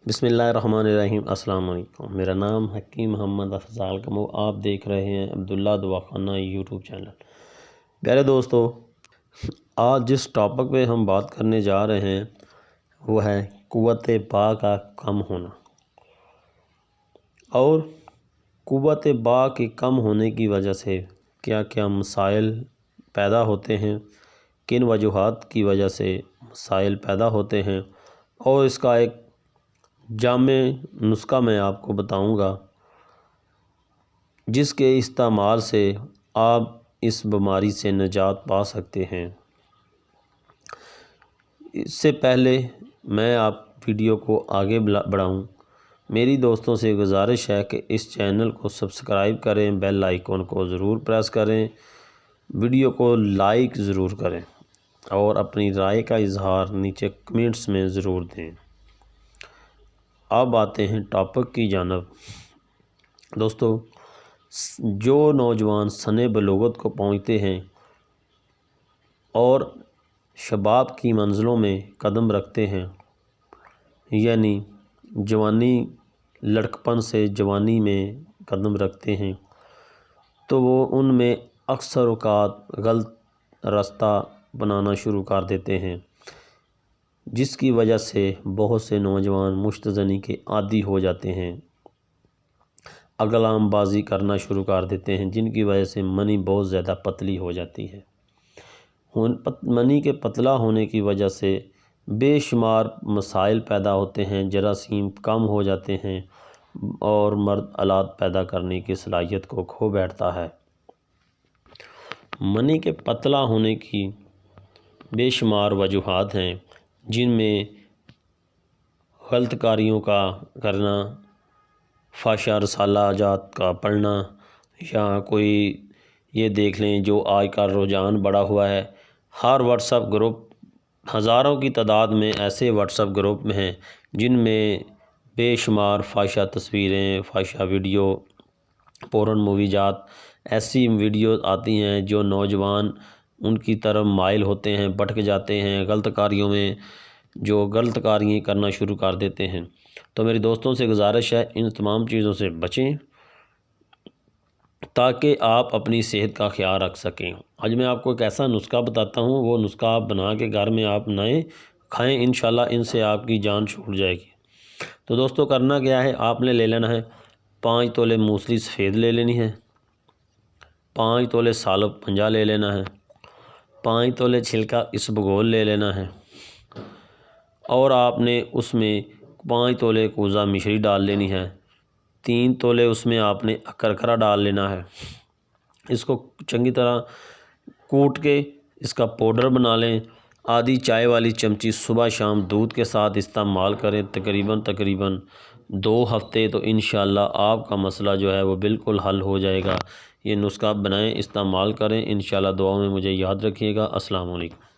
بسم اللہ الرحمن الرحیم۔ السلام علیکم، میرا نام حکیم محمد افضال کمو، آپ دیکھ رہے ہیں عبداللہ دواخانہ یوٹیوب چینل۔ پیارے دوستو، آج جس ٹاپک پہ ہم بات کرنے جا رہے ہیں وہ ہے قوت با کا کم ہونا، اور قوت با کے کم ہونے کی وجہ سے کیا کیا مسائل پیدا ہوتے ہیں، کن وجوہات کی وجہ سے مسائل پیدا ہوتے ہیں، اور اس کا ایک جامع نسخہ میں آپ کو بتاؤں گا جس کے استعمال سے آپ اس بیماری سے نجات پا سکتے ہیں۔ اس سے پہلے میں آپ ویڈیو کو آگے بڑھاؤں، میری دوستوں سے گزارش ہے کہ اس چینل کو سبسکرائب کریں، بیل آئیکن کو ضرور پریس کریں، ویڈیو کو لائک ضرور کریں اور اپنی رائے کا اظہار نیچے کمنٹس میں ضرور دیں۔ اب آتے ہیں ٹاپک کی جانب۔ دوستو، جو نوجوان سن بلوغت کو پہنچتے ہیں اور شباب کی منزلوں میں قدم رکھتے ہیں، یعنی جوانی لڑکپن سے جوانی میں قدم رکھتے ہیں، تو وہ ان میں اکثر اوقات غلط راستہ بنانا شروع کر دیتے ہیں، جس کی وجہ سے بہت سے نوجوان مشتزنی کے عادی ہو جاتے ہیں، اقلام بازی کرنا شروع کر دیتے ہیں، جن کی وجہ سے منی بہت زیادہ پتلی ہو جاتی ہے۔ منی کے پتلا ہونے کی وجہ سے بے شمار مسائل پیدا ہوتے ہیں، جراثیم کم ہو جاتے ہیں اور مرد اولاد پیدا کرنے کی صلاحیت کو کھو بیٹھتا ہے۔ منی کے پتلا ہونے کی بے شمار وجوہات ہیں، جن میں غلط کاریوں کا کرنا، فحشہ رسالہ جات کا پڑھنا، یا کوئی یہ دیکھ لیں جو آج کا رجحان بڑھا ہوا ہے، ہر واٹس ایپ گروپ ہزاروں کی تعداد میں ایسے واٹس ایپ گروپ میں ہیں جن میں بے شمار فحشہ تصویریں، فحشہ ویڈیو، پورن مووی جات ایسی ویڈیوز آتی ہیں جو نوجوان ان کی طرف مائل ہوتے ہیں، بھٹک جاتے ہیں، غلط کاریوں میں جو غلط کاریاں کرنا شروع کر دیتے ہیں۔ تو میری دوستوں سے گزارش ہے ان تمام چیزوں سے بچیں تاکہ آپ اپنی صحت کا خیال رکھ سکیں۔ آج میں آپ کو ایک ایسا نسخہ بتاتا ہوں، وہ نسخہ آپ بنا کے گھر میں آپ نئے کھائیں، انشاءاللہ ان سے آپ کی جان چھوٹ جائے گی۔ تو دوستو، کرنا کیا ہے، آپ نے لے لینا ہے 5 تولے موسلی سفید لے لینی ہے، 5 تولے سالب پنجہ لے لینا ہے، 5 تولے چھلکا اسبگول لے لینا ہے، اور آپ نے اس میں 5 تولے کوزہ مشری ڈال لینی ہے، 3 تولے اس میں آپ نے اکرکرا ڈال لینا ہے۔ اس کو چنگی طرح کوٹ کے اس کا پاؤڈر بنا لیں، آدھی چائے والی چمچی صبح شام دودھ کے ساتھ استعمال کریں، تقریباً 2 ہفتے، تو انشاءاللہ آپ کا مسئلہ جو ہے وہ بالکل حل ہو جائے گا۔ یہ نسخہ بنائیں، استعمال کریں، انشاءاللہ دعاؤں میں مجھے یاد رکھیے گا۔ السلام علیکم۔